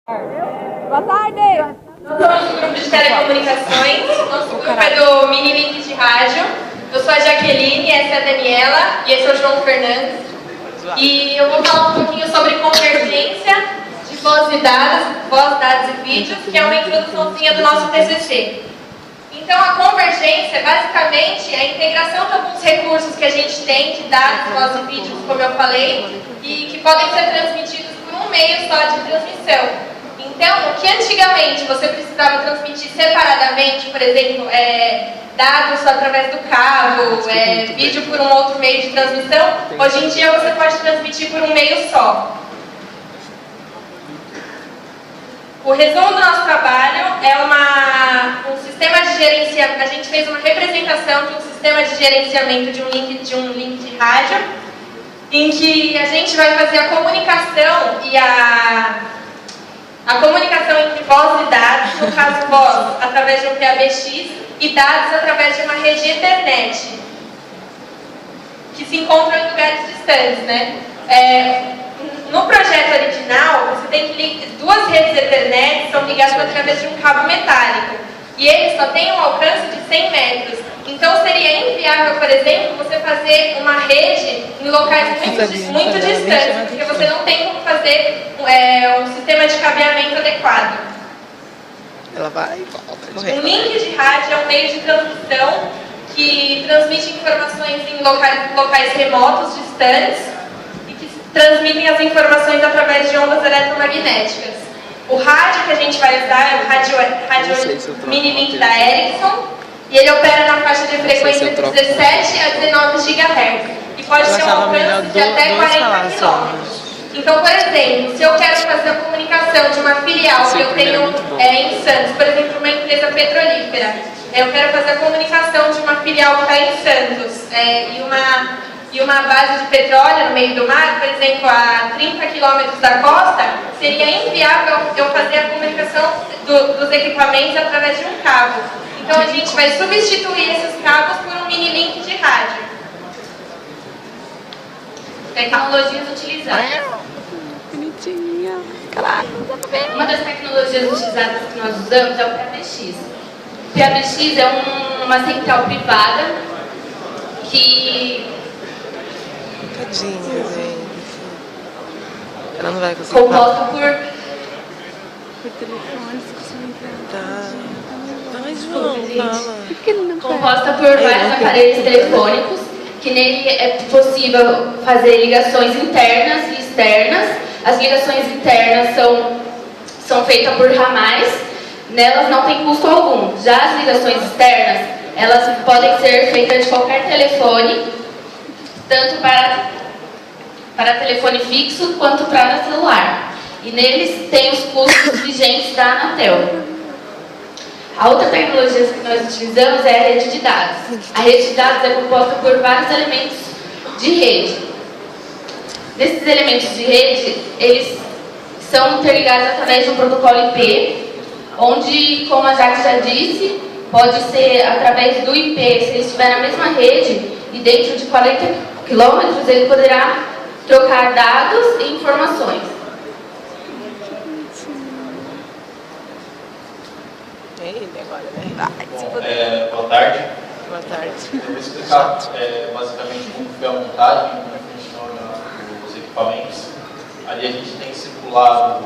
Boa tarde! Nós somos do grupo de telecomunicações, nosso grupo é do Mini Link de Rádio. Eu sou a Jaqueline, essa é a Daniela e esse é o João Fernandes. E eu vou falar um pouquinho sobre convergência de voz, dados e vídeos, que é uma introduçãozinha do nosso TCC. Então, a convergência, basicamente, é a integração de alguns recursos que a gente tem de dados, voz e vídeos, como eu falei, e que podem ser transmitidos por um meio só de transmissão. Então, o que antigamente você precisava transmitir separadamente, por exemplo, dados através do cabo, vídeo por um outro meio de transmissão, hoje em dia você pode transmitir por um meio só. O resumo do nosso trabalho é um sistema de gerenciamento. A gente fez uma representação de um sistema de gerenciamento de um link de rádio, em que a gente vai fazer a comunicação e a comunicação entre voz e dados, no caso voz através de um PABX e dados através de uma rede Ethernet, que se encontram em lugares distantes, né? No projeto original, você tem que duas redes Ethernet são ligadas através de um cabo metálico e eles só têm um alcance de 100 metros. Então seria inviável, por exemplo, você fazer uma rede em locais muito distantes, porque você não tem como fazer um sistema de cabeamento adequado. Ela vai e volta. Um link de rádio é um meio de transmissão que transmite informações em locais remotos, distantes, e que transmitem as informações através de ondas eletromagnéticas. O rádio que a gente vai usar é o rádio Mini Link da Ericsson, e ele opera na faixa de frequência de 17 a 19 GHz e pode ter um alcance de até 40 km. Então, por exemplo, se eu quero fazer a comunicação de uma filial que eu tenho em Santos, por exemplo, uma empresa petrolífera, eu quero fazer a comunicação de uma filial que está em Santos e uma base de petróleo no meio do mar, por exemplo, a 30 km da costa, seria inviável eu fazer a comunicação dos equipamentos através de um cabo. Então a gente vai substituir esses cabos por um mini link de rádio. Tecnologias utilizadas. Bonitinha. Caraca. Uma das tecnologias utilizadas que nós usamos é o PABX. O PABX é uma central privada que... Tadinha, gente. Ela não vai conseguir composta por telefones que são entrados. Tá. Vai, João, fala. Por que ele não composta por vários aparelhos telefônicos, que nele é possível fazer ligações internas e externas. As ligações internas são feitas por ramais, nelas não tem custo algum. Já as ligações externas, elas podem ser feitas de qualquer telefone, tanto para telefone fixo quanto para celular. E neles tem os custos vigentes da Anatel. A outra tecnologia que nós utilizamos é a rede de dados. A rede de dados é composta por vários elementos de rede. Desses elementos de rede, eles são interligados através de um protocolo IP, onde, como a Jaque já disse, pode ser através do IP, se ele estiver na mesma rede e dentro de 40 km, ele poderá trocar dados e informações. Ele agora, né? Boa tarde. Boa tarde. Eu vou explicar basicamente como foi a montagem, como funciona os equipamentos. Ali a gente tem circulado,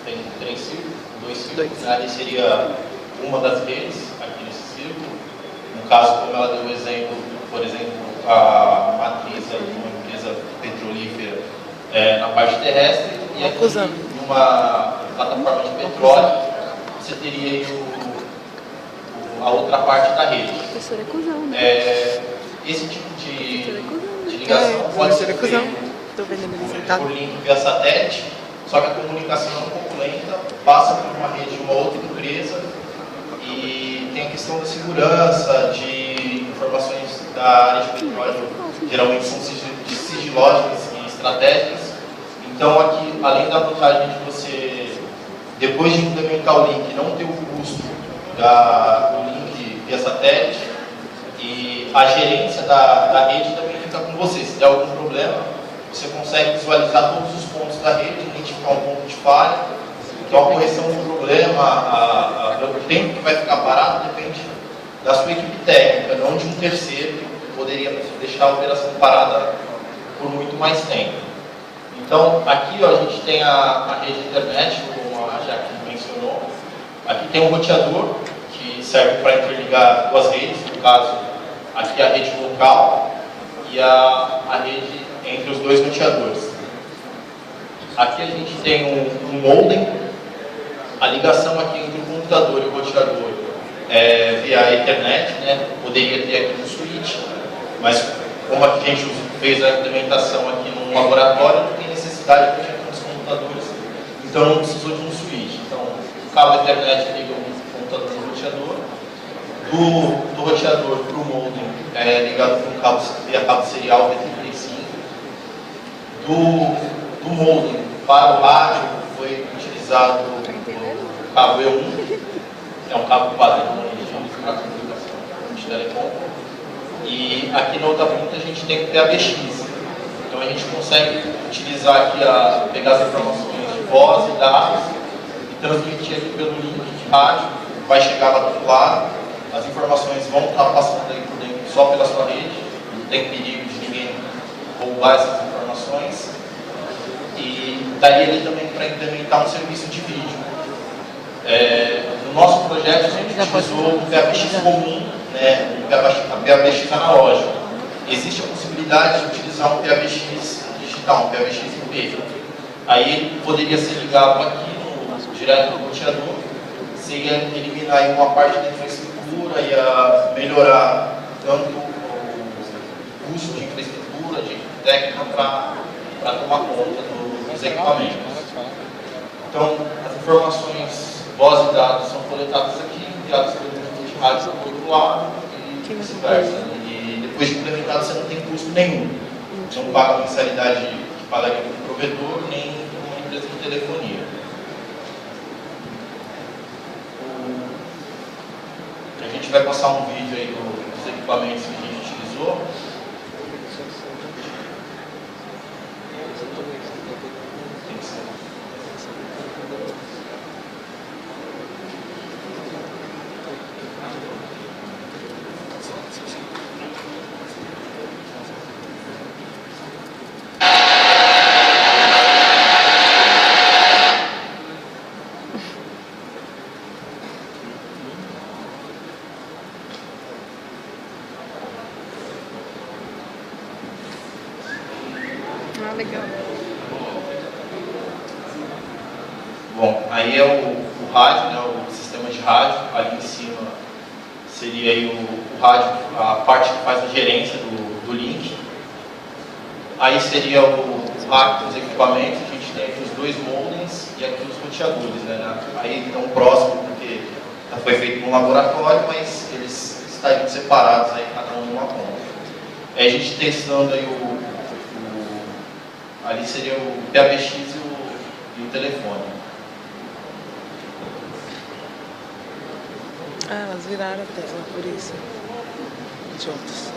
tem dois círculos. Ali seria uma das redes, aqui nesse círculo. No caso, como ela deu o exemplo, por exemplo, a matriz de uma empresa petrolífera na parte terrestre e aqui numa plataforma de petróleo. Você teria aí a outra parte da rede. Professor é cuzão, né? Esse tipo de ligação pode ser feito por link via satélite, só que a comunicação é um pouco lenta, passa por uma rede de uma outra empresa e tem a questão da segurança, de informações da área de petróleo, geralmente são sigilosas e estratégicas. Então aqui, além da vantagem de você, depois de implementar o link, não ter o custo do link via satélite, e a gerência da rede também fica com você. Se der algum problema, você consegue visualizar todos os pontos da rede, identificar um ponto de falha Então a correção do problema, o tempo que vai ficar parado depende da sua equipe técnica, não de um terceiro que poderia deixar a operação parada por muito mais tempo. Então aqui ó, a gente tem a rede de internet, como a Jaque mencionou. Aqui tem um roteador que serve para interligar duas redes, no caso aqui a rede local e a rede entre os dois roteadores. Aqui a gente tem um modem. A ligação aqui entre o computador e o roteador é via Ethernet, né? Poderia ter aqui um switch, mas como a gente fez a implementação aqui no laboratório, não tem necessidade de ter aqui nos computadores, então não precisou de um switch. Então o cabo Ethernet liga o computador no roteador, do roteador para o modem é ligado com cabo via cabo serial V35, do modem para o rádio foi utilizado o cabo E1, é um cabo padrão para comunicação de telecom. E aqui na outra ponta a gente tem o PABX. Então a gente consegue utilizar aqui, pegar as informações de voz e dados e transmitir aqui pelo link de rádio, vai chegar lá do outro lado, as informações vão estar passando aí por dentro só pela sua rede, não tem perigo de ninguém roubar essas informações. E daria ali também para implementar um serviço de vídeo. No nosso projeto a gente utilizou um PABX comum, né, um PABX analógico. Existe a possibilidade de utilizar um PABX digital, um PABX IP. Aí ele poderia ser ligado aqui direto no roteador, você ia eliminar aí uma parte da infraestrutura, ia melhorar tanto o custo de infraestrutura, de técnica para tomar conta dos equipamentos. Então, as informações, voz e dados são coletadas aqui, enviadas pelo conjunto de rádio para o outro lado e vice-versa. E depois de implementado, você não tem custo nenhum. Não paga a mensalidade que pagaria para o provedor, nem uma empresa de telefonia. A gente vai passar um vídeo aí dos equipamentos que a gente utilizou. Ah, legal. Bom, aí é o rádio, né, o sistema de rádio. Ali em cima seria aí o rádio, a parte que faz a gerência do link. Aí seria o rack dos equipamentos. A gente tem aqui os dois modems e aqui os roteadores, né? Aí estão próximos porque já foi feito no laboratório, mas eles estariam separados aí, cada um numa ponta. Aí a gente testando aí ali seria o PABX e o telefone. Ah, elas viraram a tela, por isso. Idiotas.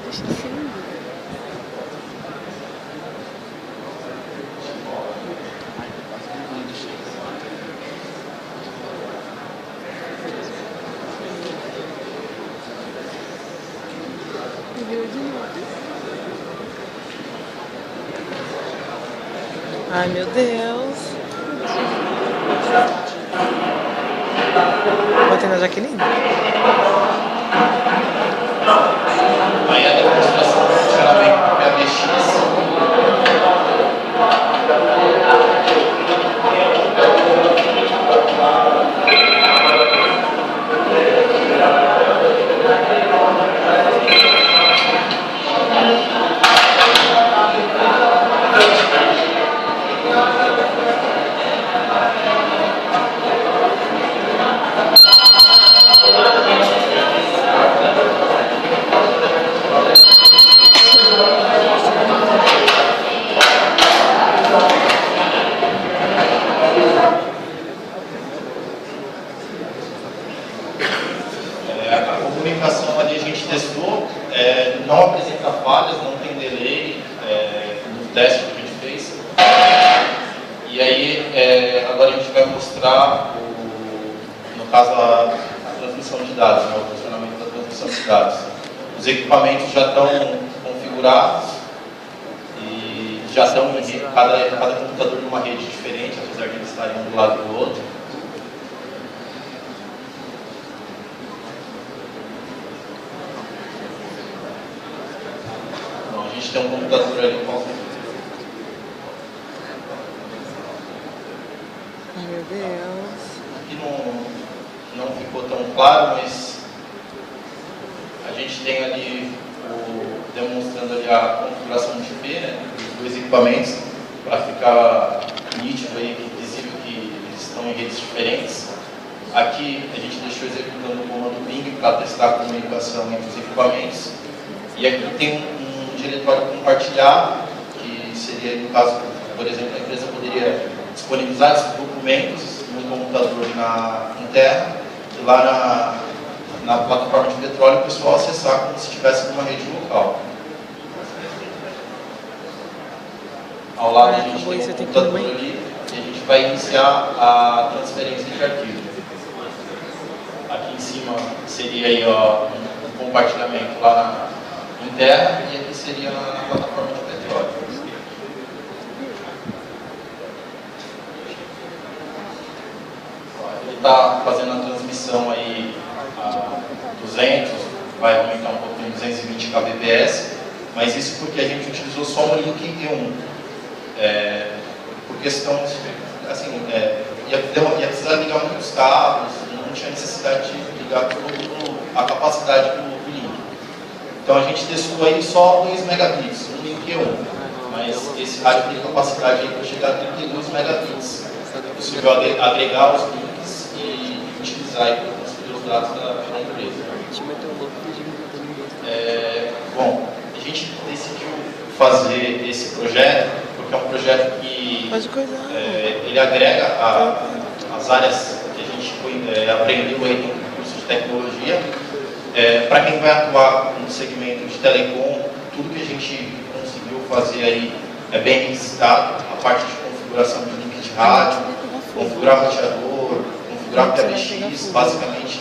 Deixa de ser lindo. Viu de novo. Ai, meu Deus. Botei na Jaqueline? Aí a demonstração do funcionamento do PABX. teste que a gente fez. E aí, agora a gente vai mostrar, no caso, a transmissão de dados, né, o funcionamento da transmissão de dados. Os equipamentos já estão configurados e já estão em cada computador numa rede diferente, apesar de eles estarem um do lado do outro. Então, a gente tem um computador ali com Meu Deus. aqui não ficou tão claro, mas a gente tem ali demonstrando ali a configuração de IP, né, dos dois equipamentos, para ficar nítido aí, visível que eles estão em redes diferentes. Aqui a gente deixou executando o comando ping para testar a comunicação entre os equipamentos. E aqui tem um diretório compartilhado, que seria, no caso, por exemplo, a empresa poderia disponibilizar esses documentos no computador em terra, e lá na plataforma de petróleo o pessoal acessar como se estivesse numa rede local. Ao lado a gente tem um computador ali e a gente vai iniciar a transferência de arquivo. Aqui em cima seria aí, ó, um compartilhamento lá em terra e aqui seria na plataforma de petróleo. Ele está fazendo a transmissão aí a 200, vai aumentar um pouquinho, 220 kbps, mas isso porque a gente utilizou só um link E1. Por questão, assim, ia precisar ligar muitos cabos, não tinha necessidade de ligar toda a capacidade do link. Então a gente testou aí só 2 megabits, um link E1, mas esse rádio tem capacidade aí para chegar a 32 megabits. É possível agregar os links e utilizar aí para transferir os dados da empresa. Bom, a gente decidiu fazer esse projeto porque é um projeto que ele agrega as áreas que a gente aprendeu aí no curso de tecnologia. Para quem vai atuar no segmento de telecom, tudo que a gente conseguiu fazer aí é bem requisitado, a parte de configuração de link de rádio, configurar roteador, configurar PBX, basicamente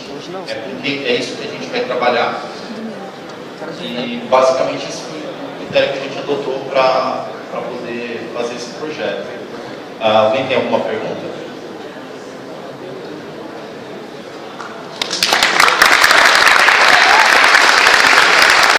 é isso que a gente vai trabalhar. E basicamente esse foi o critério que a gente adotou para poder fazer esse projeto. Alguém tem alguma pergunta?